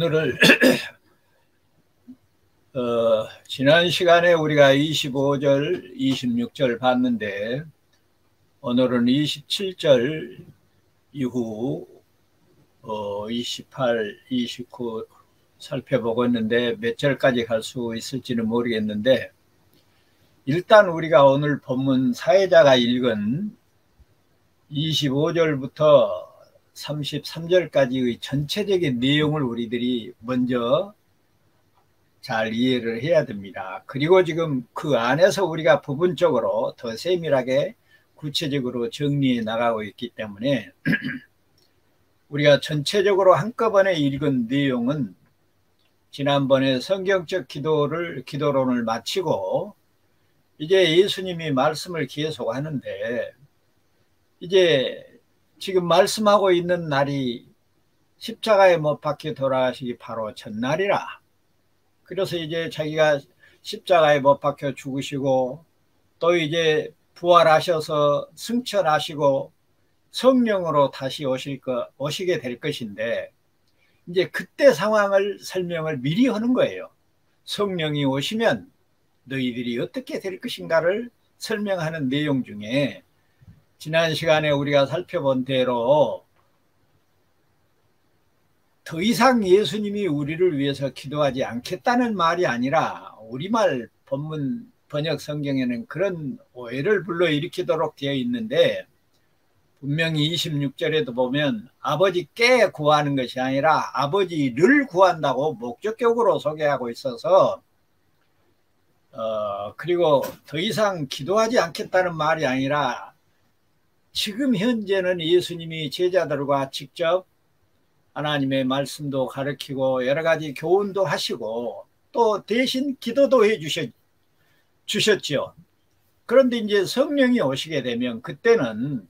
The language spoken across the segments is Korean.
오늘을 지난 시간에 우리가 25절, 26절 봤는데 오늘은 27절 이후 28, 29 살펴보고 있는데 몇 절까지 갈 수 있을지는 모르겠는데, 일단 우리가 오늘 본문 사회자가 읽은 25절부터 33절까지의 전체적인 내용을 우리들이 먼저 잘 이해를 해야 됩니다. 그리고 지금 그 안에서 우리가 부분적으로 더 세밀하게 구체적으로 정리해 나가고 있기 때문에 우리가 전체적으로 한꺼번에 읽은 내용은 지난번에 성경적 기도론을 마치고 이제 예수님이 말씀을 계속 하는데, 이제 지금 말씀하고 있는 날이 십자가에 못 박혀 돌아가시기 바로 전날이라. 그래서 이제 자기가 십자가에 못 박혀 죽으시고 또 이제 부활하셔서 승천하시고 성령으로 다시 오시게 될 것인데, 이제 그때 상황을 설명을 미리 하는 거예요. 성령이 오시면 너희들이 어떻게 될 것인가를 설명하는 내용 중에 지난 시간에 우리가 살펴본 대로 더 이상 예수님이 우리를 위해서 기도하지 않겠다는 말이 아니라, 우리말 본문 번역 성경에는 그런 오해를 불러일으키도록 되어 있는데, 분명히 26절에도 보면 아버지께 구하는 것이 아니라 아버지를 구한다고 목적격으로 소개하고 있어서, 그리고 더 이상 기도하지 않겠다는 말이 아니라 지금 현재는 예수님이 제자들과 직접 하나님의 말씀도 가르치고 여러 가지 교훈도 하시고 또 대신 기도도 해 주셨죠. 그런데 이제 성령이 오시게 되면 그때는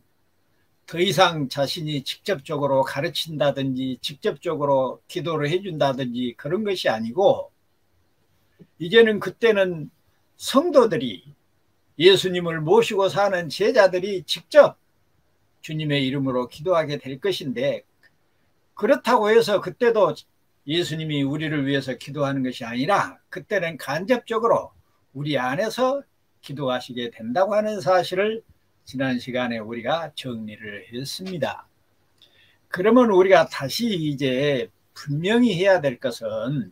더 이상 자신이 직접적으로 가르친다든지 직접적으로 기도를 해준다든지 그런 것이 아니고, 이제는 그때는 성도들이, 예수님을 모시고 사는 제자들이 직접 주님의 이름으로 기도하게 될 것인데, 그렇다고 해서 그때도 예수님이 우리를 위해서 기도하는 것이 아니라 그때는 간접적으로 우리 안에서 기도하시게 된다고 하는 사실을 지난 시간에 우리가 정리를 했습니다. 그러면 우리가 다시 이제 분명히 해야 될 것은,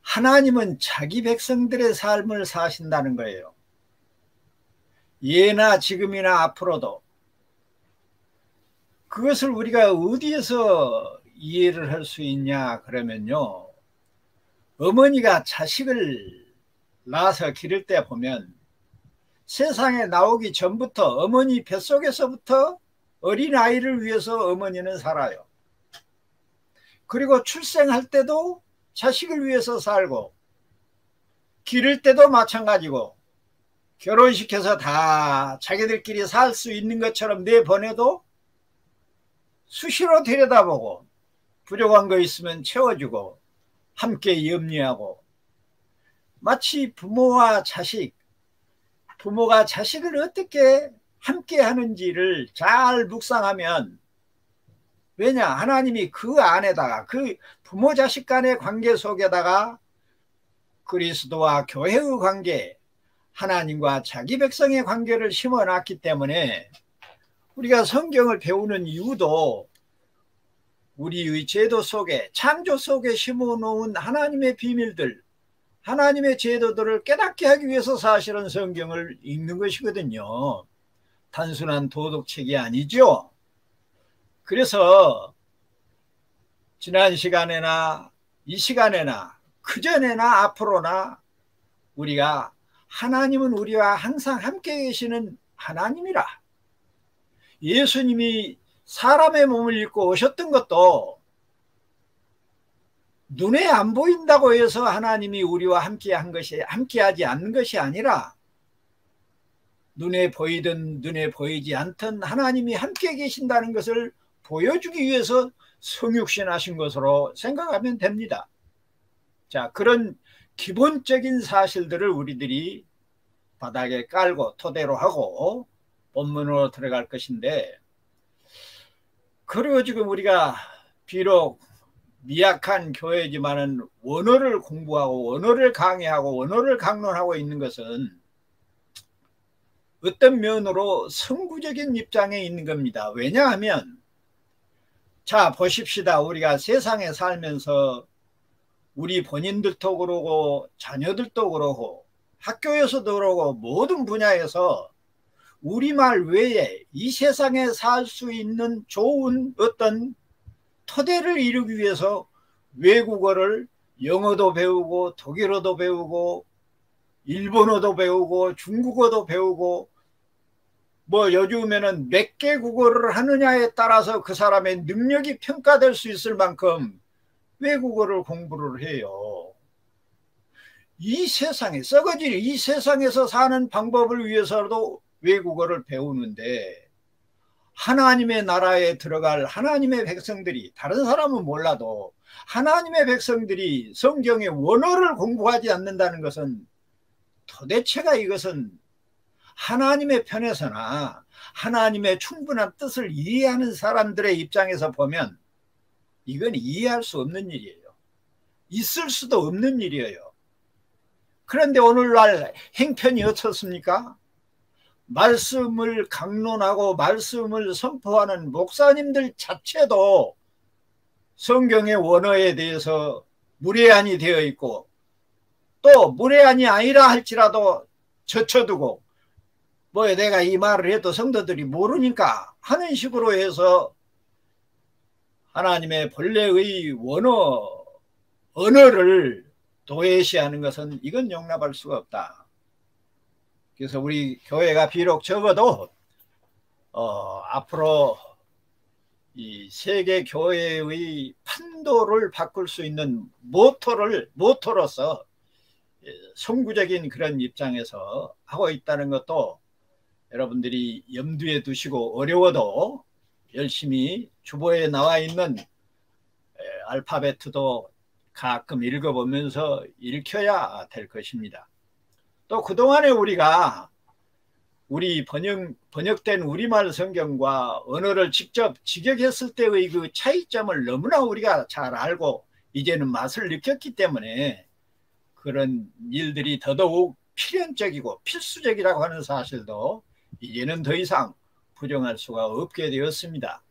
하나님은 자기 백성들의 삶을 사신다는 거예요. 예나 지금이나 앞으로도. 그것을 우리가 어디에서 이해를 할 수 있냐 그러면요, 어머니가 자식을 낳아서 기를 때 보면 세상에 나오기 전부터 어머니 뱃속에서부터 어린아이를 위해서 어머니는 살아요. 그리고 출생할 때도 자식을 위해서 살고, 기를 때도 마찬가지고, 결혼시켜서 다 자기들끼리 살 수 있는 것처럼 내보내도 수시로 들여다보고 부족한 거 있으면 채워주고 함께 염려하고, 마치 부모와 자식, 부모가 자식을 어떻게 함께 하는지를 잘 묵상하면, 왜냐, 하나님이 그 안에다가, 그 부모 자식 간의 관계 속에다가 그리스도와 교회의 관계, 하나님과 자기 백성의 관계를 심어놨기 때문에 우리가 성경을 배우는 이유도 우리의 제도 속에, 창조 속에 심어놓은 하나님의 비밀들, 하나님의 제도들을 깨닫게 하기 위해서 사실은 성경을 읽는 것이거든요. 단순한 도덕책이 아니죠. 그래서 지난 시간에나 이 시간에나 그전에나 앞으로나 우리가, 하나님은 우리와 항상 함께 계시는 하나님이라. 예수님이 사람의 몸을 입고 오셨던 것도 눈에 안 보인다고 해서 하나님이 우리와 함께하지 않는 것이 아니라, 눈에 보이든 눈에 보이지 않든 하나님이 함께 계신다는 것을 보여주기 위해서 성육신하신 것으로 생각하면 됩니다. 자, 그런 기본적인 사실들을 우리들이 바닥에 깔고 토대로 하고 본문으로 들어갈 것인데, 그리고 지금 우리가 비록 미약한 교회지만은 원어를 공부하고 원어를 강의하고 원어를 강론하고 있는 것은 어떤 면으로 선구적인 입장에 있는 겁니다. 왜냐하면 자 보십시다. 우리가 세상에 살면서 우리 본인들도 그러고 자녀들도 그러고 학교에서도 그러고 모든 분야에서 우리말 외에 이 세상에 살 수 있는 좋은 어떤 토대를 이루기 위해서 외국어를 영어도 배우고 독일어도 배우고 일본어도 배우고 중국어도 배우고 뭐 요즘에는 몇 개 국어를 하느냐에 따라서 그 사람의 능력이 평가될 수 있을 만큼 외국어를 공부를 해요. 이 세상에 썩어질 이 세상에서 사는 방법을 위해서도 외국어를 배우는데 하나님의 나라에 들어갈 하나님의 백성들이 다른 사람은 몰라도 하나님의 백성들이 성경의 원어를 공부하지 않는다는 것은 도대체가 이것은 하나님의 편에서나 하나님의 충분한 뜻을 이해하는 사람들의 입장에서 보면 이건 이해할 수 없는 일이에요. 있을 수도 없는 일이에요. 그런데 오늘날 행편이 어떻습니까? 말씀을 강론하고 말씀을 선포하는 목사님들 자체도 성경의 원어에 대해서 무례한이 되어 있고 또 무례한이 아니라 할지라도 젖혀두고 뭐 내가 이 말을 해도 성도들이 모르니까 하는 식으로 해서 하나님의 본래의 언어를 도외시하는 것은 이건 용납할 수가 없다. 그래서 우리 교회가 비록 적어도 앞으로 이 세계 교회의 판도를 바꿀 수 있는 모토로서 선구적인 그런 입장에서 하고 있다는 것도 여러분들이 염두에 두시고 어려워도 열심히 주보에 나와 있는 알파벳도 가끔 읽어보면서 읽혀야 될 것입니다. 또 그동안에 우리가 우리 번역된 우리말 성경과 언어를 직접 직역했을 때의 그 차이점을 너무나 우리가 잘 알고 이제는 맛을 느꼈기 때문에 그런 일들이 더더욱 필연적이고 필수적이라고 하는 사실도 이제는 더 이상 부정할 수가 없게 되었습니다.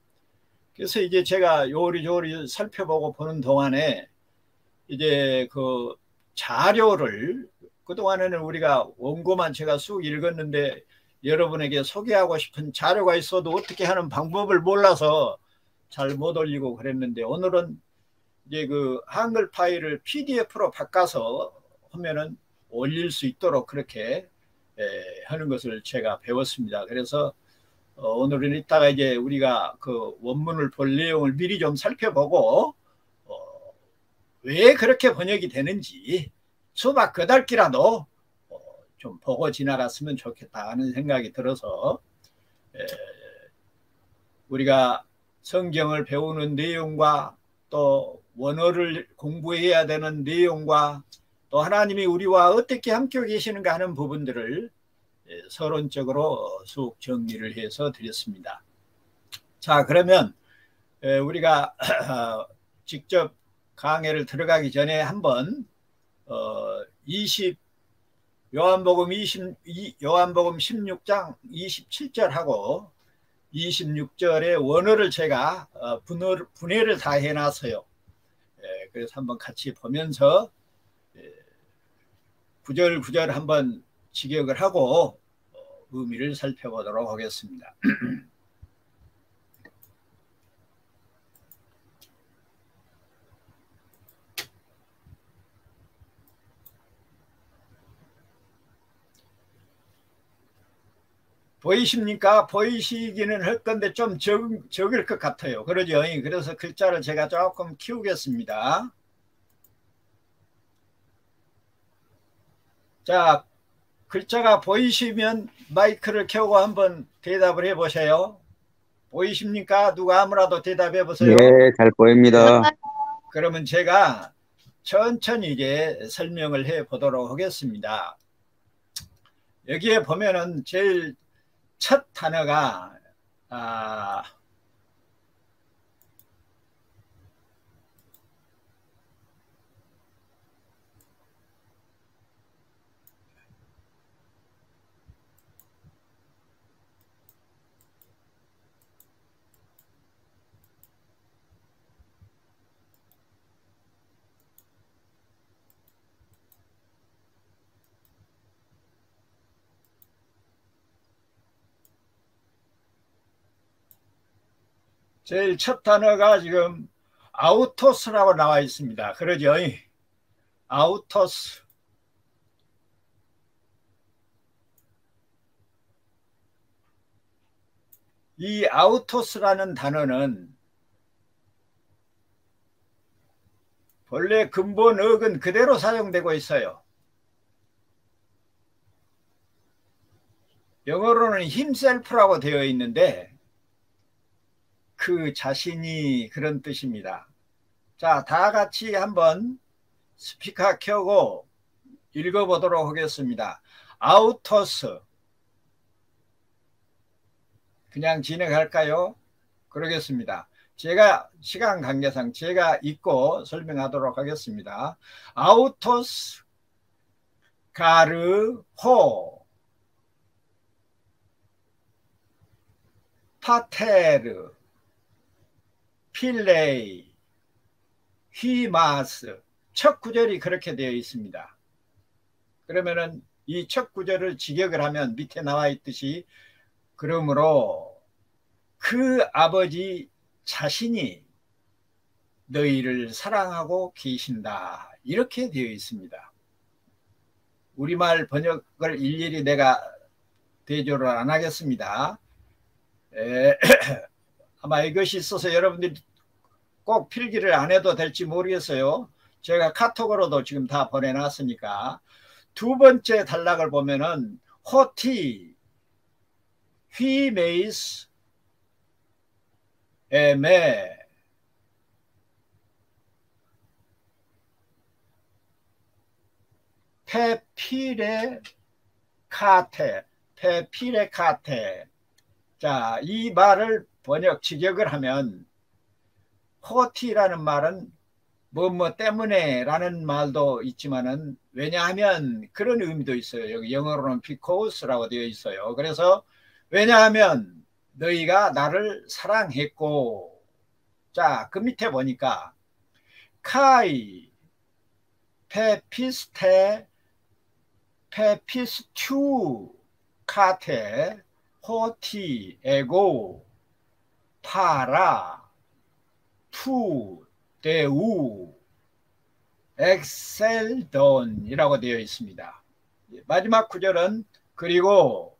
그래서 이제 제가 요리조리 살펴보고 보는 동안에 이제 그 자료를 그동안에는 우리가 원고만 제가 쑥 읽었는데 여러분에게 소개하고 싶은 자료가 있어도 어떻게 하는 방법을 몰라서 잘 못 올리고 그랬는데 오늘은 이제 그 한글 파일을 PDF로 바꿔서 하면은 올릴 수 있도록 그렇게 하는 것을 제가 배웠습니다. 그래서 오늘은 이따가 이제 우리가 그 원문을 볼 내용을 미리 좀 살펴보고 왜 그렇게 번역이 되는지 수박 그달기라도 좀 보고 지나갔으면 좋겠다 하는 생각이 들어서 우리가 성경을 배우는 내용과 또 원어를 공부해야 되는 내용과 또 하나님이 우리와 어떻게 함께 계시는가 하는 부분들을 서론적으로 쭉 정리를 해서 드렸습니다. 자, 그러면 우리가 직접 강해를 들어가기 전에 한번 요한복음 16장 27절하고 26절의 원어를 제가 분해를 다 해놨어요. 그래서 한번 같이 보면서 구절구절 한번 직역을 하고 의미를 살펴보도록 하겠습니다. 보이십니까? 보이시기는 할 건데 좀 적을 것 같아요. 그러죠? 그래서 글자를 제가 조금 키우겠습니다. 자, 글자가 보이시면 마이크를 켜고 한번 대답을 해보세요. 보이십니까? 누가 아무라도 대답해 보세요. 네, 잘 보입니다. 그러면 제가 천천히 이제 설명을 해 보도록 하겠습니다. 여기에 보면은 제일 첫 단어가 제일 첫 단어가 지금 아우토스라고 나와 있습니다. 그러죠? 아우토스. 이 아우토스라는 단어는 본래 근본 어근 그대로 사용되고 있어요. 영어로는 himself라고 되어 있는데 그 자신이 그런 뜻입니다. 자, 다 같이 한번 스피커 켜고 읽어보도록 하겠습니다. 아우토스. 그냥 진행할까요? 그러겠습니다. 제가 시간 관계상 제가 읽고 설명하도록 하겠습니다. 아우토스 가르호 파테르 필레이 휘마스. 첫 구절이 그렇게 되어 있습니다. 그러면은 이 첫 구절을 직역을 하면 밑에 나와 있듯이 그러므로 그 아버지 자신이 너희를 사랑하고 계신다. 이렇게 되어 있습니다. 우리말 번역을 일일이 내가 대조를 안 하겠습니다. 아마 이것이 있어서 여러분들이 꼭 필기를 안 해도 될지 모르겠어요. 제가 카톡으로도 지금 다 보내놨으니까. 두 번째 단락을 보면은 호티 휘메이스 에메 페피레 카테 페피레 카테. 자, 이 말을 번역 직역을 하면 호티라는 말은 뭐 때문에 라는 말도 있지만은 왜냐하면 그런 의미도 있어요. 여기 영어로는 because라고 되어 있어요. 그래서 왜냐하면 너희가 나를 사랑했고. 자, 그 밑에 보니까 카이 페피스테 페피스튜 카테 호티 에고 파라 투 데우 엑셀돈이라고 되어 있습니다. 마지막 구절은 그리고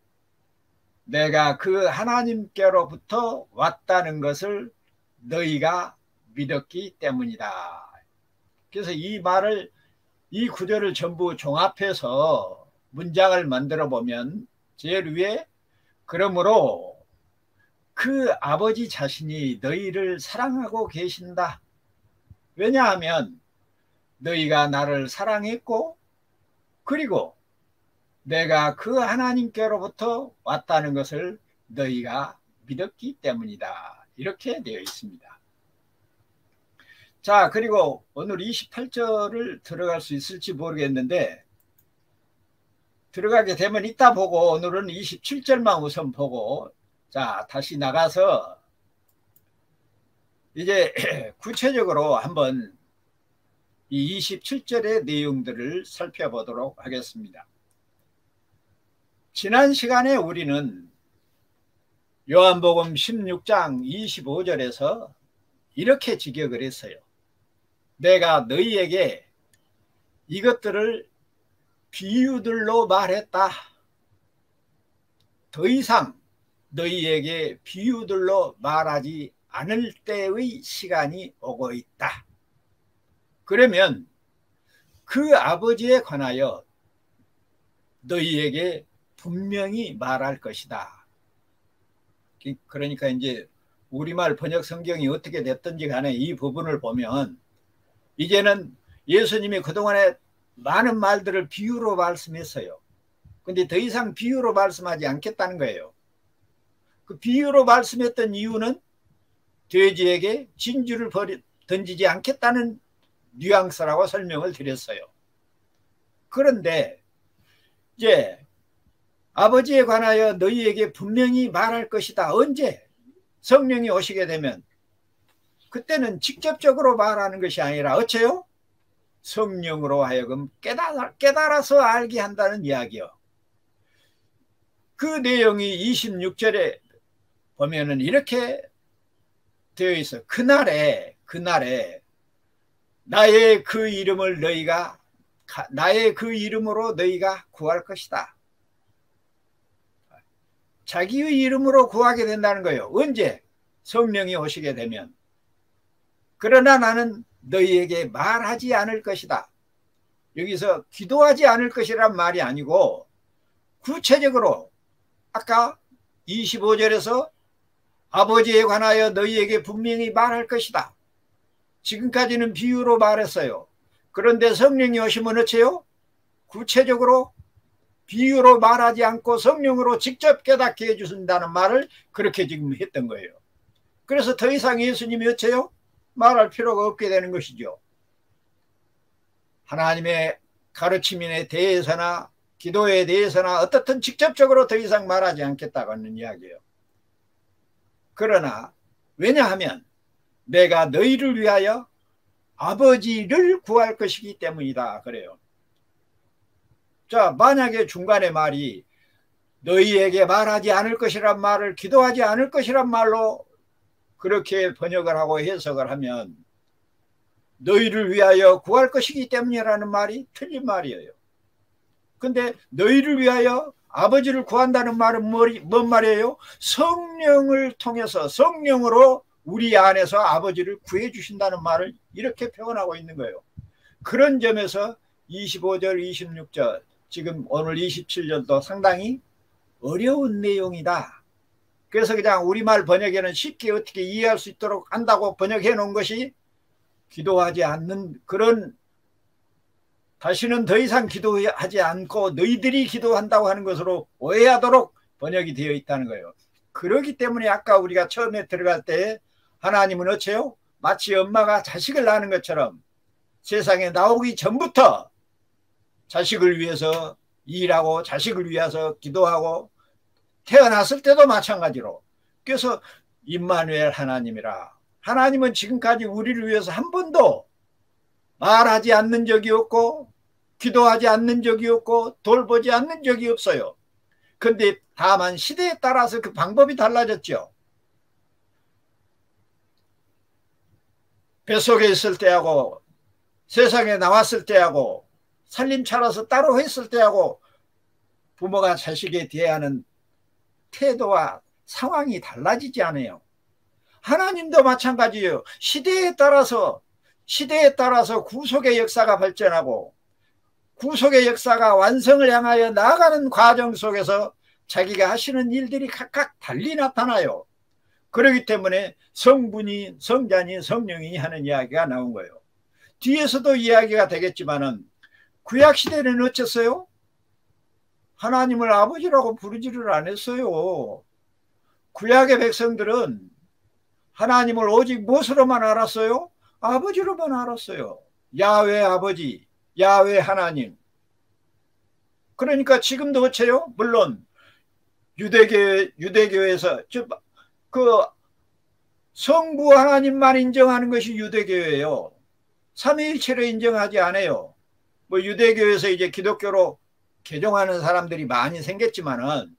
내가 그 하나님께로부터 왔다는 것을 너희가 믿었기 때문이다. 그래서 이 말을 이 구절을 전부 종합해서 문장을 만들어 보면 제일 위에 그러므로 그 아버지 자신이 너희를 사랑하고 계신다. 왜냐하면 너희가 나를 사랑했고 그리고 내가 그 하나님께로부터 왔다는 것을 너희가 믿었기 때문이다. 이렇게 되어 있습니다. 자, 그리고 오늘 28절을 들어갈 수 있을지 모르겠는데 들어가게 되면 이따 보고 오늘은 27절만 우선 보고 자, 다시 나가서 이제 구체적으로 한번 이 27절의 내용들을 살펴보도록 하겠습니다. 지난 시간에 우리는 요한복음 16장 25절에서 이렇게 직역을 했어요. 내가 너희에게 이것들을 비유들로 말했다. 더 이상 너희에게 비유들로 말하지 않을 때의 시간이 오고 있다. 그러면 그 아버지에 관하여 너희에게 분명히 말할 것이다. 그러니까 이제 우리말 번역 성경이 어떻게 됐든지 간에 이 부분을 보면 이제는 예수님이 그동안에 많은 말들을 비유로 말씀했어요. 근데 더 이상 비유로 말씀하지 않겠다는 거예요. 그 비유로 말씀했던 이유는 돼지에게 진주를 던지지 않겠다는 뉘앙스라고 설명을 드렸어요. 그런데 이제 아버지에 관하여 너희에게 분명히 말할 것이다. 언제? 성령이 오시게 되면. 그때는 직접적으로 말하는 것이 아니라 어째요? 성령으로 하여금 깨달아서 알게 한다는 이야기요. 그 내용이 26절에 보면은 이렇게 되어 있어. 그날에 나의 그 이름을 나의 그 이름으로 너희가 구할 것이다. 자기의 이름으로 구하게 된다는 거예요. 언제? 성령이 오시게 되면. 그러나 나는 너희에게 말하지 않을 것이다. 여기서 기도하지 않을 것이란 말이 아니고 구체적으로 아까 25절에서 아버지에 관하여 너희에게 분명히 말할 것이다. 지금까지는 비유로 말했어요. 그런데 성령이 오시면 어째요? 구체적으로 비유로 말하지 않고 성령으로 직접 깨닫게 해주신다는 말을 그렇게 지금 했던 거예요. 그래서 더 이상 예수님이 어째요? 말할 필요가 없게 되는 것이죠. 하나님의 가르침에 대해서나 기도에 대해서나 어떻든 직접적으로 더 이상 말하지 않겠다고 하는 이야기예요. 그러나 왜냐하면 내가 너희를 위하여 아버지를 구할 것이기 때문이다 그래요. 자, 만약에 중간에 말이 너희에게 말하지 않을 것이란 말을 기도하지 않을 것이란 말로 그렇게 번역을 하고 해석을 하면 너희를 위하여 구할 것이기 때문이라는 말이 틀린 말이에요. 근데 너희를 위하여 아버지를 구한다는 말은 뭔 말이에요? 성령을 통해서 성령으로 우리 안에서 아버지를 구해 주신다는 말을 이렇게 표현하고 있는 거예요. 그런 점에서 25절 26절 지금 오늘 27절도 상당히 어려운 내용이다. 그래서 그냥 우리말 번역에는 쉽게 어떻게 이해할 수 있도록 한다고 번역해 놓은 것이 기도하지 않는 그런 다시는 더 이상 기도하지 않고 너희들이 기도한다고 하는 것으로 오해하도록 번역이 되어 있다는 거예요. 그렇기 때문에 아까 우리가 처음에 들어갈 때 하나님은 어째요? 마치 엄마가 자식을 낳는 것처럼 세상에 나오기 전부터 자식을 위해서 일하고 자식을 위해서 기도하고 태어났을 때도 마찬가지로 그래서 임마누엘 하나님이라 하나님은 지금까지 우리를 위해서 한 번도 말하지 않는 적이 없고 기도하지 않는 적이 없고 돌보지 않는 적이 없어요. 그런데 다만 시대에 따라서 그 방법이 달라졌죠. 뱃속에 있을 때하고 세상에 나왔을 때하고 살림 차려서 따로 했을 때하고 부모가 자식에 대하는 태도와 상황이 달라지지 않아요. 하나님도 마찬가지예요. 시대에 따라서 구속의 역사가 발전하고 구속의 역사가 완성을 향하여 나아가는 과정 속에서 자기가 하시는 일들이 각각 달리 나타나요. 그렇기 때문에 성분이 성자니 성령이 하는 이야기가 나온 거예요. 뒤에서도 이야기가 되겠지만은 구약시대는 어땠어요? 하나님을 아버지라고 부르지를 않았어요. 구약의 백성들은 하나님을 오직 무엇으로만 알았어요? 아버지로만 알았어요. 야훼 아버지, 야훼 하나님. 그러니까 지금도 어째요? 물론 유대교에서 그 성부 하나님만 인정하는 것이 유대교예요. 삼위일체를 인정하지 않아요. 뭐 유대교에서 이제 기독교로 개종하는 사람들이 많이 생겼지만은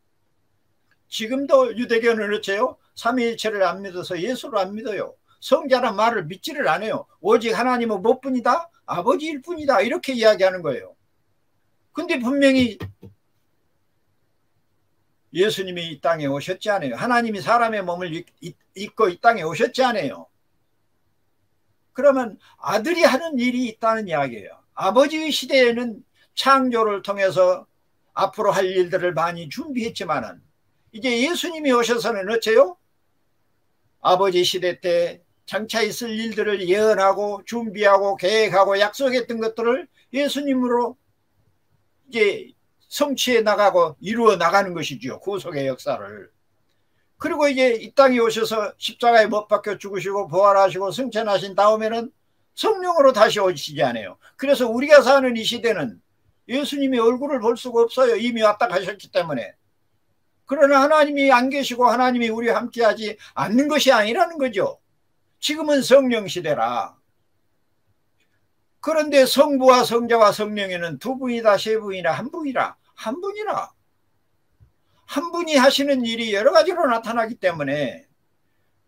지금도 유대교는 어째요? 삼위일체를 안 믿어서 예수를 안 믿어요. 성자란 말을 믿지를 않아요. 오직 하나님은 무엇뿐이다? 아버지일 뿐이다. 이렇게 이야기하는 거예요. 근데 분명히 예수님이 이 땅에 오셨지 않아요. 하나님이 사람의 몸을 입고 이 땅에 오셨지 않아요. 그러면 아들이 하는 일이 있다는 이야기예요. 아버지의 시대에는 창조를 통해서 앞으로 할 일들을 많이 준비했지만은 이제 예수님이 오셔서는 어째요? 아버지 시대 때 장차 있을 일들을 예언하고 준비하고 계획하고 약속했던 것들을 예수님으로 이제 성취해 나가고 이루어 나가는 것이죠. 구속의 역사를. 그리고 이제 이 땅에 오셔서 십자가에 못 박혀 죽으시고 부활하시고 승천하신 다음에는 성령으로 다시 오시지 않아요. 그래서 우리가 사는 이 시대는 예수님의 얼굴을 볼 수가 없어요. 이미 왔다 가셨기 때문에. 그러나 하나님이 안 계시고 하나님이 우리와 함께하지 않는 것이 아니라는 거죠. 지금은 성령 시대라. 그런데 성부와 성자와 성령에는 두 분이다, 세 분이나 한 분이라. 한 분이라. 한 분이 하시는 일이 여러 가지로 나타나기 때문에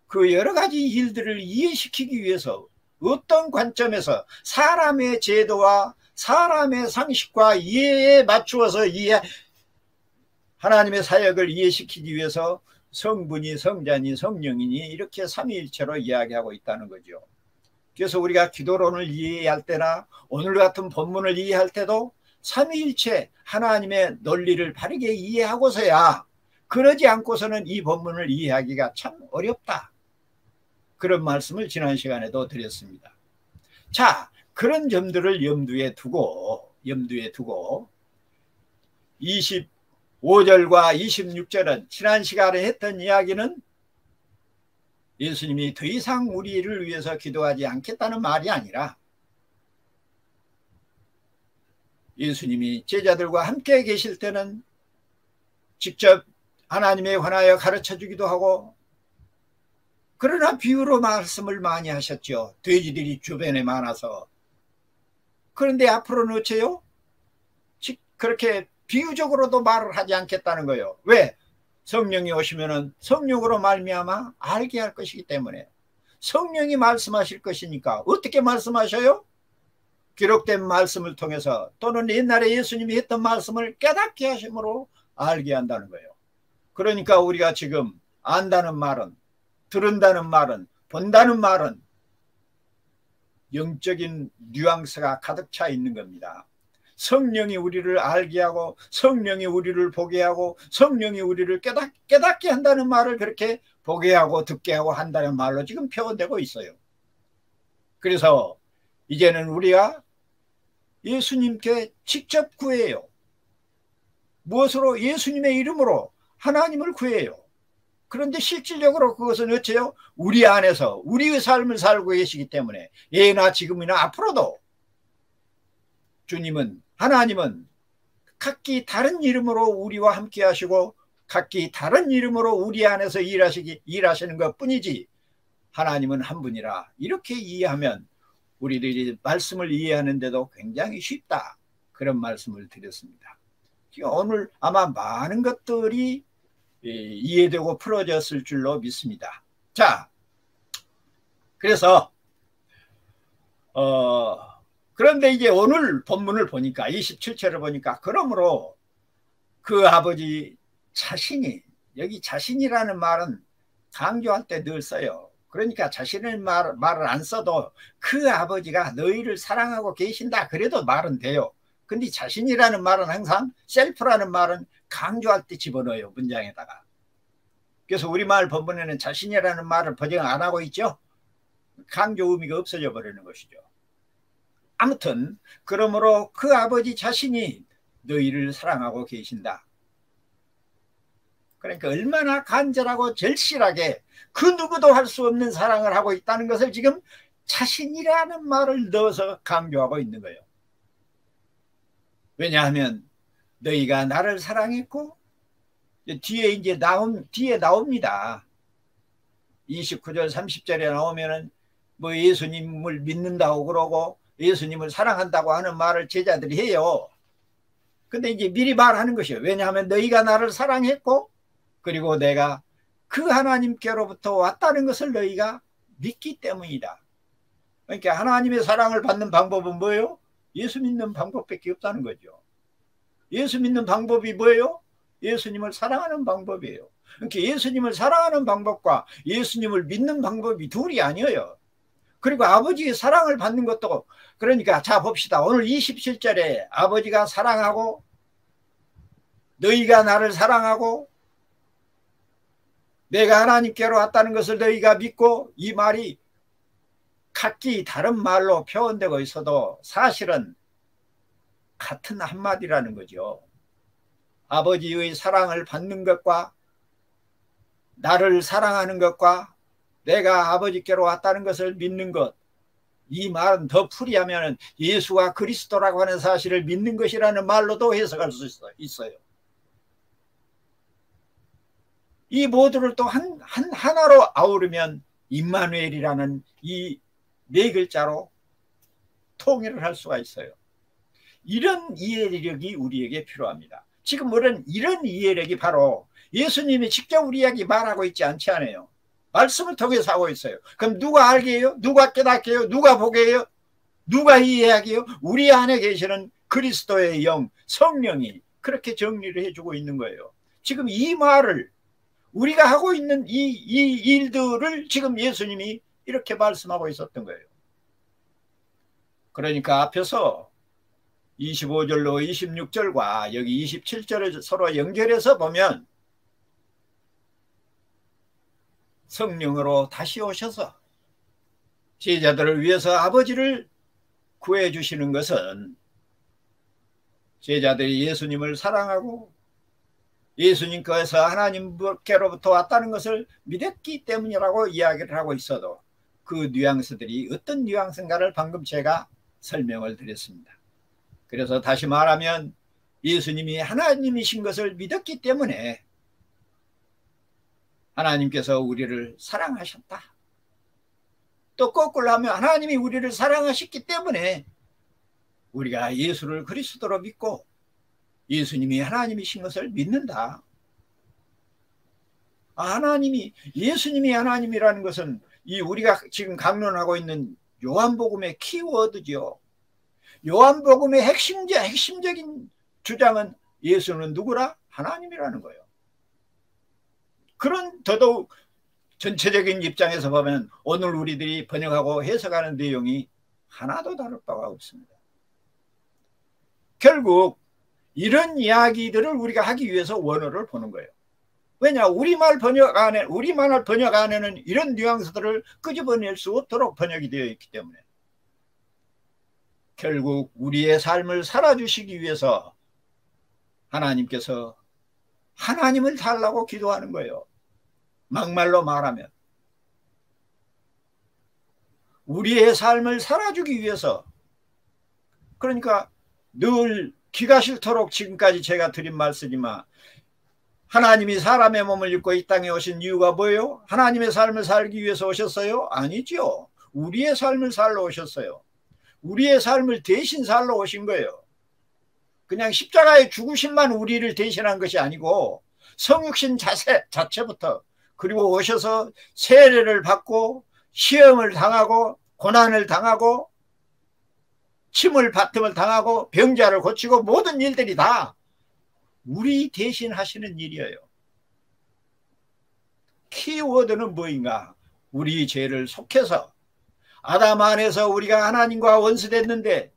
그 여러 가지 일들을 이해시키기 위해서 어떤 관점에서 사람의 제도와 사람의 상식과 이해에 맞추어서 하나님의 사역을 이해시키기 위해서 성분이, 성자니, 성령이니 이렇게 삼위일체로 이야기하고 있다는 거죠. 그래서 우리가 기도론을 이해할 때나 오늘 같은 본문을 이해할 때도 삼위일체 하나님의 논리를 바르게 이해하고서야, 그러지 않고서는 이 본문을 이해하기가 참 어렵다, 그런 말씀을 지난 시간에도 드렸습니다. 자, 그런 점들을 염두에 두고 25절과 26절은 지난 시간에 했던 이야기는 예수님이 더 이상 우리를 위해서 기도하지 않겠다는 말이 아니라 예수님이 제자들과 함께 계실 때는 직접 하나님에 관하여 가르쳐 주기도 하고, 그러나 비유로 말씀을 많이 하셨죠. 돼지들이 주변에 많아서. 그런데 앞으로는 어째요? 그렇게 비유적으로도 말을 하지 않겠다는 거예요. 왜? 성령이 오시면은 성령으로 말미암아 알게 할 것이기 때문에. 성령이 말씀하실 것이니까. 어떻게 말씀하셔요? 기록된 말씀을 통해서, 또는 옛날에 예수님이 했던 말씀을 깨닫게 하심으로 알게 한다는 거예요. 그러니까 우리가 지금 안다는 말은, 들은다는 말은, 본다는 말은 영적인 뉘앙스가 가득 차 있는 겁니다. 성령이 우리를 알게 하고, 성령이 우리를 보게 하고, 성령이 우리를 깨닫게 한다는 말을 그렇게 보게 하고 듣게 하고 한다는 말로 지금 표현되고 있어요. 그래서 이제는 우리가 예수님께 직접 구해요. 무엇으로? 예수님의 이름으로 하나님을 구해요. 그런데 실질적으로 그것은 어째요? 우리 안에서 우리의 삶을 살고 계시기 때문에, 예나 지금이나 앞으로도 주님은, 하나님은 각기 다른 이름으로 우리와 함께 하시고 각기 다른 이름으로 우리 안에서 일하시는 것 뿐이지, 하나님은 한 분이라, 이렇게 이해하면 우리들이 말씀을 이해하는데도 굉장히 쉽다, 그런 말씀을 드렸습니다. 오늘 아마 많은 것들이 이해되고 풀어졌을 줄로 믿습니다. 자, 그래서 그런데 이제 오늘 본문을 보니까 27절을 보니까, 그러므로 그 아버지 자신이, 여기 자신이라는 말은 강조할 때 늘 써요. 그러니까 자신의 말을 안 써도 그 아버지가 너희를 사랑하고 계신다 그래도 말은 돼요. 근데 자신이라는 말은 항상, 셀프라는 말은 강조할 때 집어넣어요, 문장에다가. 그래서 우리말 본문에는 자신이라는 말을 번역 안 하고 있죠. 강조 의미가 없어져 버리는 것이죠. 아무튼 그러므로 그 아버지 자신이 너희를 사랑하고 계신다. 그러니까 얼마나 간절하고 절실하게 그 누구도 할 수 없는 사랑을 하고 있다는 것을 지금 자신이라는 말을 넣어서 강조하고 있는 거예요. 왜냐하면 너희가 나를 사랑했고, 뒤에 나옵니다. 29절 30절에 나오면은 뭐 예수님을 믿는다고 그러고 예수님을 사랑한다고 하는 말을 제자들이 해요. 근데 이제 미리 말하는 것이에요. 왜냐하면 너희가 나를 사랑했고, 그리고 내가 그 하나님께로부터 왔다는 것을 너희가 믿기 때문이다. 그러니까 하나님의 사랑을 받는 방법은 뭐예요? 예수 믿는 방법밖에 없다는 거죠. 예수 믿는 방법이 뭐예요? 예수님을 사랑하는 방법이에요. 그러니까 예수님을 사랑하는 방법과 예수님을 믿는 방법이 둘이 아니에요. 그리고 아버지의 사랑을 받는 것도, 그러니까 자 봅시다. 오늘 27절에 아버지가 사랑하고, 너희가 나를 사랑하고, 내가 하나님께로 왔다는 것을 너희가 믿고, 이 말이 각기 다른 말로 표현되고 있어도 사실은 같은 한마디라는 거죠. 아버지의 사랑을 받는 것과 나를 사랑하는 것과 내가 아버지께로 왔다는 것을 믿는 것, 이 말은 더 풀이하면 예수가 그리스도라고 하는 사실을 믿는 것이라는 말로도 해석할 수 있어요. 이 모두를 또 하나로 아우르면 임마누엘이라는 이 네 글자로 통일을 할 수가 있어요. 이런 이해력이 우리에게 필요합니다. 지금 이런 이해력이 바로 예수님이 직접 우리에게 말하고 있지 않지 않아요. 말씀을 통해서 하고 있어요. 그럼 누가 알게 해요? 누가 깨닫게 해요? 누가 보게 해요? 누가 이해하게 해요? 우리 안에 계시는 그리스도의 영, 성령이 그렇게 정리를 해주고 있는 거예요. 지금 이 말을 우리가 하고 있는 이 일들을 지금 예수님이 이렇게 말씀하고 있었던 거예요. 그러니까 앞에서 25절로 26절과 여기 27절을 서로 연결해서 보면 성령으로 다시 오셔서 제자들을 위해서 아버지를 구해 주시는 것은 제자들이 예수님을 사랑하고 예수님께서 하나님께로부터 왔다는 것을 믿었기 때문이라고 이야기를 하고 있어도 그 뉘앙스들이 어떤 뉘앙스인가를 방금 제가 설명을 드렸습니다. 그래서 다시 말하면 예수님이 하나님이신 것을 믿었기 때문에 하나님께서 우리를 사랑하셨다. 또 거꾸로 하면 하나님이 우리를 사랑하셨기 때문에 우리가 예수를 그리스도로 믿고 예수님이 하나님이신 것을 믿는다. 예수님이 하나님이라는 것은 이 우리가 지금 강론하고 있는 요한복음의 키워드죠. 요한복음의 핵심적인 주장은 예수는 누구라? 하나님이라는 거예요. 그런 더더욱 전체적인 입장에서 보면 오늘 우리들이 번역하고 해석하는 내용이 하나도 다를 바가 없습니다. 결국 이런 이야기들을 우리가 하기 위해서 원어를 보는 거예요. 왜냐? 우리말 번역 안에는 이런 뉘앙스들을 끄집어낼 수 없도록 번역이 되어 있기 때문에 결국 우리의 삶을 살아주시기 위해서 하나님께서 하나님을 달라고 기도하는 거예요. 막말로 말하면 우리의 삶을 살아주기 위해서, 그러니까 늘 기가 싫도록 지금까지 제가 드린 말씀이지만 하나님이 사람의 몸을 입고 이 땅에 오신 이유가 뭐예요? 하나님의 삶을 살기 위해서 오셨어요? 아니죠. 우리의 삶을 살러 오셨어요. 우리의 삶을 대신 살러 오신 거예요. 그냥 십자가에 죽으심만 우리를 대신한 것이 아니고 성육신 자체부터, 그리고 오셔서 세례를 받고 시험을 당하고 고난을 당하고 침을 밭음을 당하고 병자를 고치고 모든 일들이 다 우리 대신 하시는 일이에요. 키워드는 뭐인가? 우리 죄를 속해서 아담 안에서 우리가 하나님과 원수됐는데,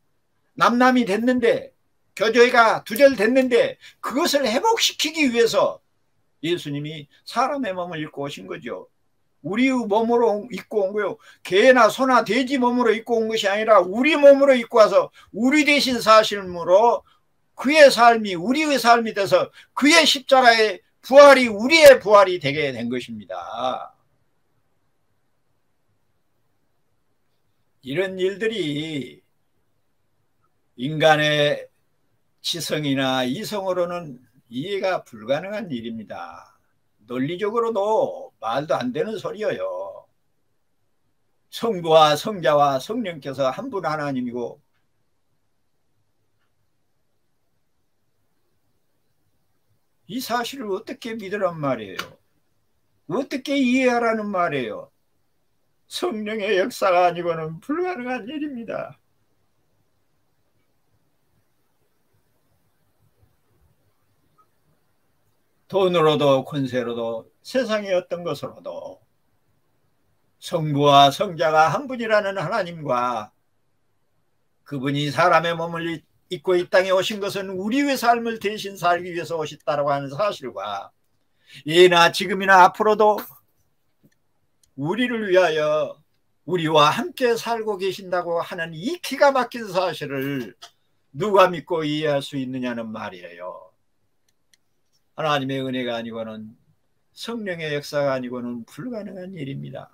남남이 됐는데, 교제가 두절됐는데 그것을 회복시키기 위해서 예수님이 사람의 몸을 입고 오신 거죠. 우리의 몸으로 입고 온 거예요. 개나 소나 돼지 몸으로 입고 온 것이 아니라 우리 몸으로 입고 와서 우리 대신 사심으로 그의 삶이 우리의 삶이 돼서 그의 십자가의 부활이 우리의 부활이 되게 된 것입니다. 이런 일들이 인간의 지성이나 이성으로는 이해가 불가능한 일입니다. 논리적으로도 말도 안 되는 소리예요. 성부와 성자와 성령께서 한 분 하나님이고 이 사실을 어떻게 믿으란 말이에요? 어떻게 이해하라는 말이에요? 성령의 역사가 아니고는 불가능한 일입니다. 돈으로도 권세로도 세상의 어떤 것으로도 성부와 성자가 한 분이라는 하나님과 그분이 사람의 몸을 입고 이 땅에 오신 것은 우리의 삶을 대신 살기 위해서 오셨다고 하는 사실과 예나 지금이나 앞으로도 우리를 위하여 우리와 함께 살고 계신다고 하는 이 기가 막힌 사실을 누가 믿고 이해할 수 있느냐는 말이에요. 하나님의 은혜가 아니고는 성령의 역사가 아니고는 불가능한 일입니다.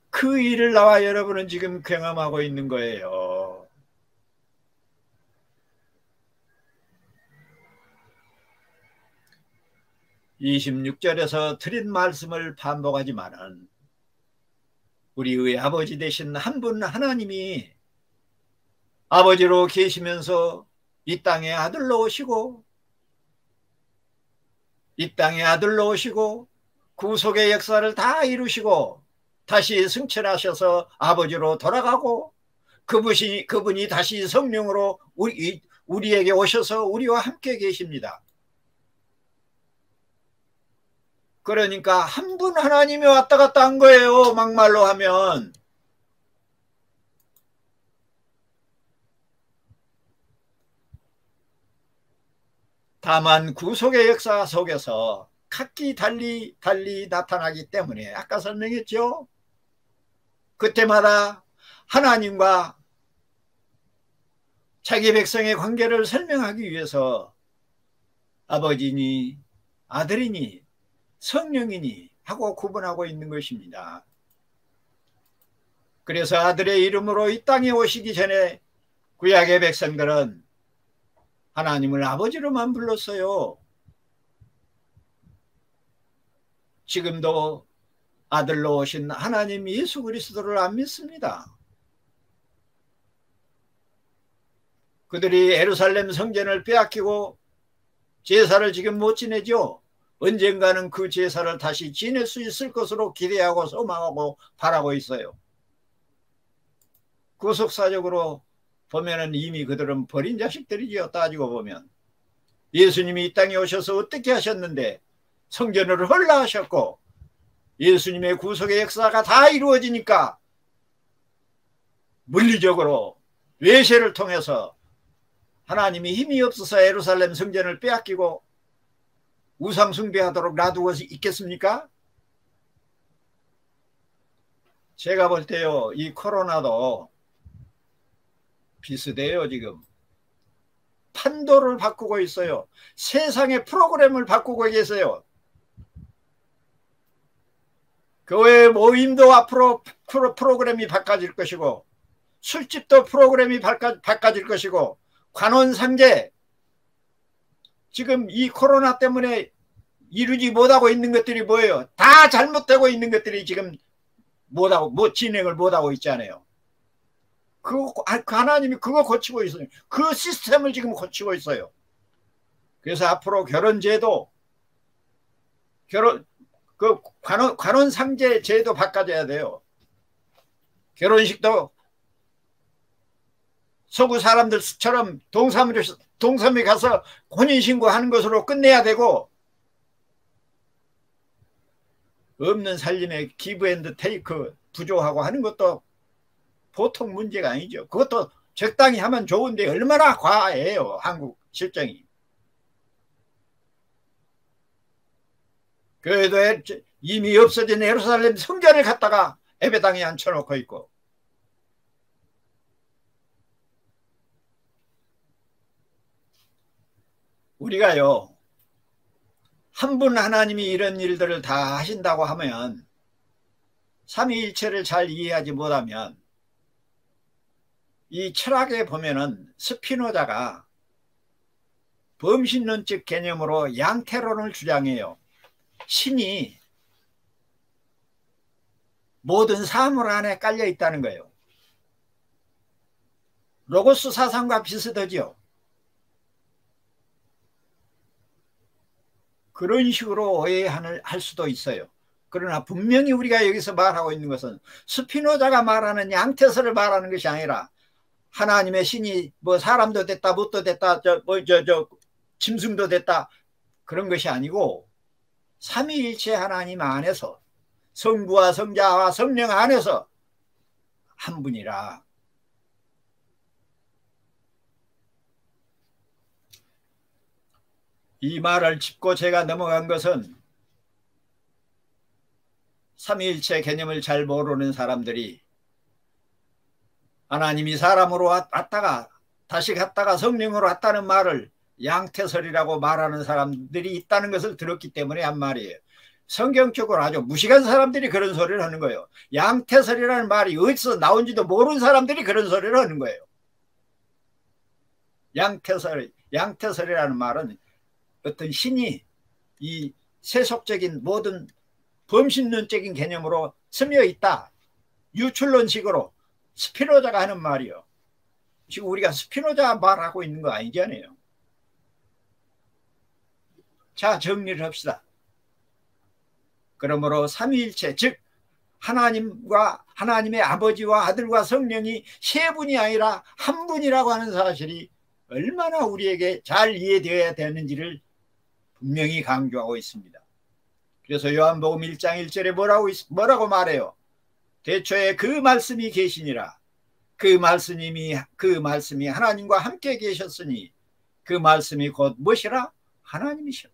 그 일을 나와 여러분은 지금 경험하고 있는 거예요. (26절에서) 드린 말씀을 반복하지만은 우리의 아버지 되신 한 분 하나님이 아버지로 계시면서 이 땅에 아들로 오시고 구속의 역사를 다 이루시고 다시 승천하셔서 아버지로 돌아가고 그분이 다시 성령으로 우리에게 오셔서 우리와 함께 계십니다. 그러니까 한 분 하나님이 왔다 갔다 한 거예요. 막말로 하면. 다만 구속의 역사 속에서 각기 달리 나타나기 때문에 아까 설명했죠. 그때마다 하나님과 자기 백성의 관계를 설명하기 위해서 아버지니 아들이니 성령이니 하고 구분하고 있는 것입니다. 그래서 아들의 이름으로 이 땅에 오시기 전에 구약의 백성들은 하나님을 아버지로만 불렀어요. 지금도 아들로 오신 하나님 예수 그리스도를 안 믿습니다. 그들이 예루살렘 성전을 빼앗기고 제사를 지금 못 지내죠. 언젠가는 그 제사를 다시 지낼 수 있을 것으로 기대하고 소망하고 바라고 있어요. 구속사적으로 보면은 이미 그들은 버린 자식들이지요. 따지고 보면 예수님이 이 땅에 오셔서 어떻게 하셨는데 성전을 헐라하셨고 예수님의 구속의 역사가 다 이루어지니까 물리적으로 외세를 통해서 하나님이 힘이 없어서 예루살렘 성전을 빼앗기고 우상 숭배하도록 놔두고 있겠습니까? 제가 볼 때요, 이 코로나도 비슷해요. 지금 판도를 바꾸고 있어요. 세상의 프로그램을 바꾸고 계세요. 교회 모임도 앞으로 프로그램이 바꿔질 것이고 술집도 프로그램이 바꿔질 것이고 관원상제 지금 이 코로나 때문에 이루지 못하고 있는 것들이 뭐예요? 다 잘못되고 있는 것들이 지금 진행을 못하고 있잖아요. 하나님이 그거 고치고 있어요. 그 시스템을 지금 고치고 있어요. 그래서 앞으로 결혼제도 관원상제 제도 바꿔줘야 돼요. 결혼식도 서구 사람들처럼 동섬에 가서 혼인신고하는 것으로 끝내야 되고 없는 살림에 기브 앤드 테이크 부조하고 하는 것도 보통 문제가 아니죠. 그것도 적당히 하면 좋은데 얼마나 과해요. 한국 실정이. 그래도 이미 없어진 예루살렘 성전을 갖다가 예배당에 앉혀놓고 있고 우리가요 한 분 하나님이 이런 일들을 다 하신다고 하면 삼위일체를 잘 이해하지 못하면 이 철학에 보면은 스피노자가 범신론적 개념으로 양태론을 주장해요. 신이 모든 사물 안에 깔려 있다는 거예요. 로고스 사상과 비슷하죠. 그런 식으로 오해할 수도 있어요. 그러나 분명히 우리가 여기서 말하고 있는 것은 스피노자가 말하는 양태설을 말하는 것이 아니라 하나님의 신이 뭐 사람도 됐다 뭣도 됐다 짐승도 됐다 그런 것이 아니고 삼위일체 하나님 안에서 성부와 성자와 성령 안에서 한 분이라. 이 말을 짚고 제가 넘어간 것은 삼위일체 개념을 잘 모르는 사람들이 하나님이 사람으로 왔다가 다시 갔다가 성령으로 왔다는 말을 양태설이라고 말하는 사람들이 있다는 것을 들었기 때문에 한 말이에요. 성경적으로 아주 무식한 사람들이 그런 소리를 하는 거예요. 양태설이라는 말이 어디서 나온지도 모르는 사람들이 그런 소리를 하는 거예요. 양태설이라는 말은 어떤 신이 이 세속적인 모든 범신론적인 개념으로 스며 있다. 유출론식으로 스피노자가 하는 말이요. 지금 우리가 스피노자 말하고 있는 거 아니잖아요. 자, 정리를 합시다. 그러므로 삼위일체, 즉 하나님과 하나님의 아버지와 아들과 성령이 세 분이 아니라 한 분이라고 하는 사실이 얼마나 우리에게 잘 이해되어야 되는지를 분명히 강조하고 있습니다. 그래서 요한복음 1장 1절에 뭐라고 말해요? 대초에 그 말씀이 계시니라. 그 말씀이 하나님과 함께 계셨으니 그 말씀이 곧 무엇이라? 하나님이시라.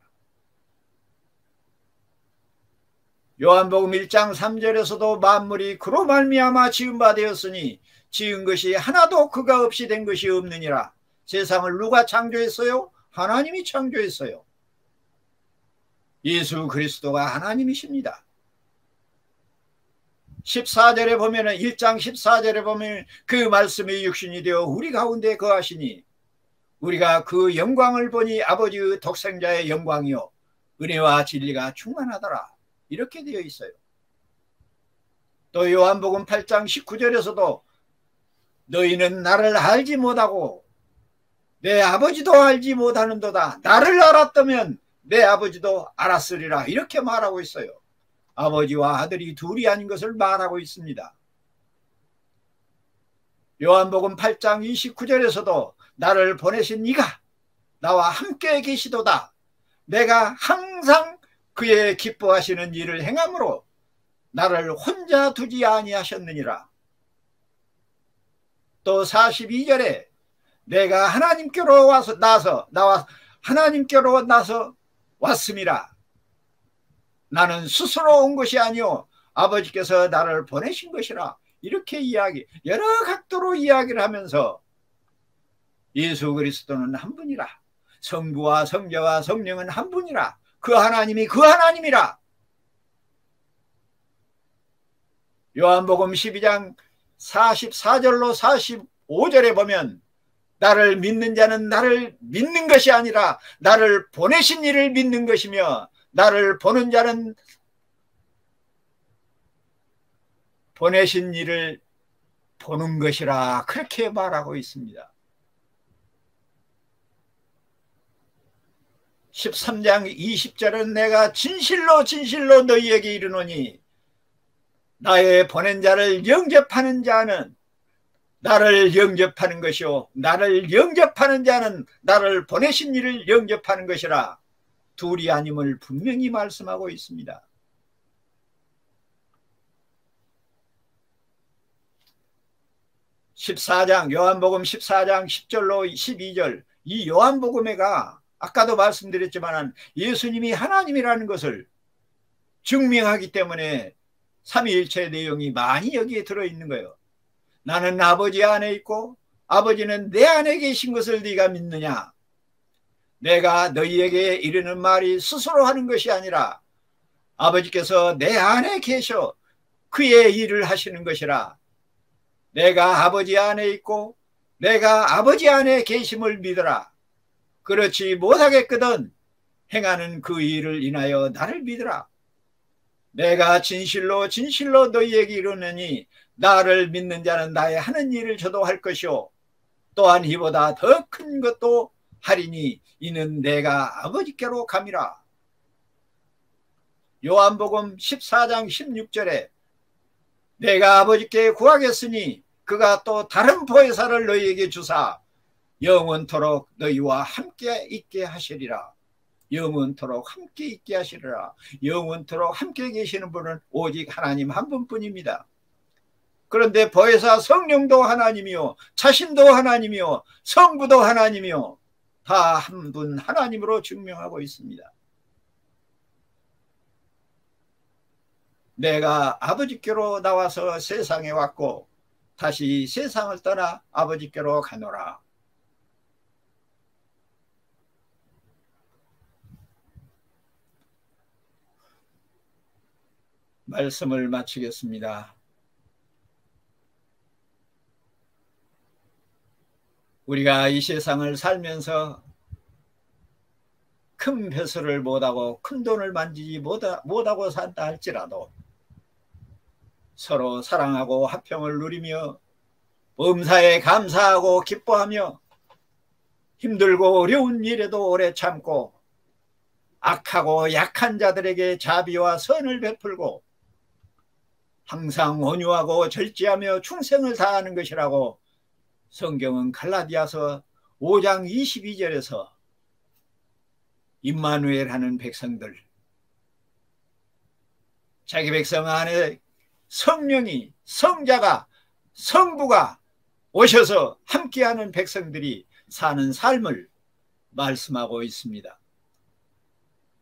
요한복음 1장 3절에서도 만물이 그로 말미암아 지은 바 되었으니 지은 것이 하나도 그가 없이 된 것이 없느니라. 세상을 누가 창조했어요? 하나님이 창조했어요. 예수 그리스도가 하나님이십니다. 14절에 보면은 1장 14절에 보면 그 말씀이 육신이 되어 우리 가운데 거하시니 우리가 그 영광을 보니 아버지의 독생자의 영광이요 은혜와 진리가 충만하더라. 이렇게 되어 있어요. 또 요한복음 8장 19절에서도 너희는 나를 알지 못하고 내 아버지도 알지 못하는도다. 나를 알았다면 내 아버지도 알았으리라. 이렇게 말하고 있어요. 아버지와 아들이 둘이 아닌 것을 말하고 있습니다. 요한복음 8장 29절에서도 나를 보내신 이가 나와 함께 계시도다. 내가 항상 그의 기뻐하시는 일을 행함으로 나를 혼자 두지 아니하셨느니라. 또 42절에 내가 하나님께로 하나님께로 나서 왔음이라. 나는 스스로 온 것이 아니오 아버지께서 나를 보내신 것이라. 이렇게 여러 각도로 이야기를 하면서 예수 그리스도는 한 분이라. 성부와 성자와 성령은 한 분이라. 그 하나님이 그 하나님이라. 요한복음 12장 44절로 45절에 보면 나를 믿는 자는 나를 믿는 것이 아니라 나를 보내신 이를 믿는 것이며 나를 보는 자는 보내신 이를 보는 것이라. 그렇게 말하고 있습니다. 13장 20절은 내가 진실로 진실로 너희에게 이르노니 나의 보낸 자를 영접하는 자는 나를 영접하는 것이요 나를 영접하는 자는 나를 보내신 이를 영접하는 것이라. 둘이 아님을 분명히 말씀하고 있습니다. 요한복음 14장 10절로 12절 이 요한복음에가 아까도 말씀드렸지만 예수님이 하나님이라는 것을 증명하기 때문에 삼위일체의 내용이 많이 여기에 들어있는 거예요. 나는 아버지 안에 있고 아버지는 내 안에 계신 것을 네가 믿느냐. 내가 너희에게 이르는 말이 스스로 하는 것이 아니라 아버지께서 내 안에 계셔 그의 일을 하시는 것이라. 내가 아버지 안에 있고 내가 아버지 안에 계심을 믿어라. 그렇지 못하겠거든 행하는 그 일을 인하여 나를 믿으라. 내가 진실로 진실로 너희에게 이르노니 나를 믿는 자는 나의 하는 일을 저도 할 것이요 또한 이보다 더 큰 것도 하리니 이는 내가 아버지께로 감이라. 요한복음 14장 16절에 내가 아버지께 구하겠으니 그가 또 다른 보혜사를 너희에게 주사 영원토록 너희와 함께 있게 하시리라. 영원토록 함께 있게 하시리라. 영원토록 함께 계시는 분은 오직 하나님 한 분뿐입니다. 그런데 보혜사 성령도 하나님이요 자신도 하나님이요 성부도 하나님이요 다 한 분 하나님으로 증명하고 있습니다. 내가 아버지께로 나와서 세상에 왔고 다시 세상을 떠나 아버지께로 가노라. 말씀을 마치겠습니다. 우리가 이 세상을 살면서 큰 벼슬을 못하고 큰 돈을 만지지 못하고 산다 할지라도 서로 사랑하고 화평을 누리며 범사에 감사하고 기뻐하며 힘들고 어려운 일에도 오래 참고 악하고 약한 자들에게 자비와 선을 베풀고 항상 온유하고 절제하며 충성을 다하는 것이라고 성경은 갈라디아서 5장 22절에서 임마누엘 하는 백성들, 자기 백성 안에 성령이, 성자가, 성부가 오셔서 함께하는 백성들이 사는 삶을 말씀하고 있습니다.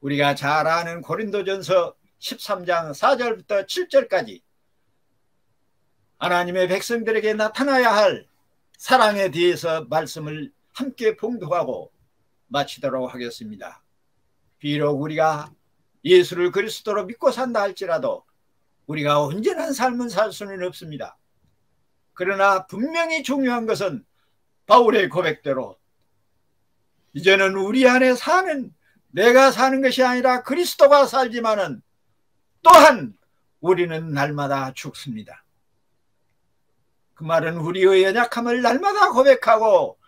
우리가 잘 아는 고린도전서 13장 4절부터 7절까지 하나님의 백성들에게 나타나야 할 사랑에 대해서 말씀을 함께 봉독하고 마치도록 하겠습니다. 비록 우리가 예수를 그리스도로 믿고 산다 할지라도 우리가 온전한 삶은 살 수는 없습니다. 그러나 분명히 중요한 것은 바울의 고백대로 이제는 우리 안에 사는 내가 사는 것이 아니라 그리스도가 살지만은 또한 우리는 날마다 죽습니다. 그 말은 우리의 연약함을 날마다 고백하고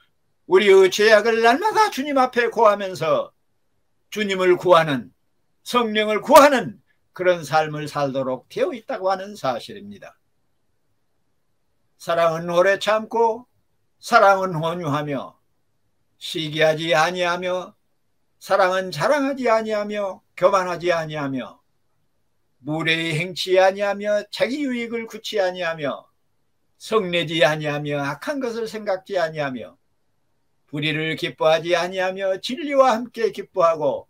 우리의 죄악을 날마다 주님 앞에 고하면서 주님을 구하는, 성령을 구하는 그런 삶을 살도록 되어 있다고 하는 사실입니다. 사랑은 오래 참고 사랑은 온유하며 시기하지 아니하며 사랑은 자랑하지 아니하며 교만하지 아니하며 무례히 행치 아니하며 자기 유익을 굳지 아니하며 성내지 아니하며 악한 것을 생각지 아니하며 불의를 기뻐하지 아니하며 진리와 함께 기뻐하고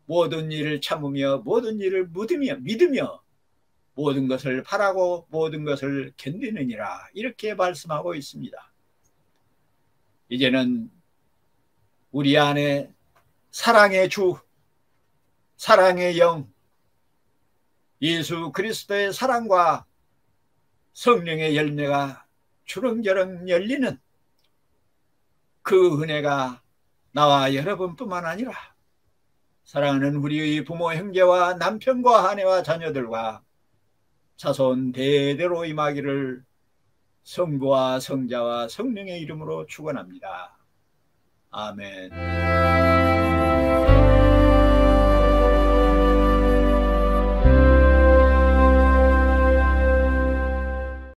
모든 일을 참으며 모든 일을 믿으며 모든 것을 바라고 모든 것을 견디느니라, 이렇게 말씀하고 있습니다. 이제는 우리 안에 사랑의 주, 사랑의 영, 예수 그리스도의 사랑과 성령의 열매가 주렁주렁 열리는 그 은혜가 나와 여러분뿐만 아니라 사랑하는 우리의 부모, 형제와 남편과 아내와 자녀들과 자손 대대로 임하기를 성부와 성자와 성령의 이름으로 축원합니다. 아멘.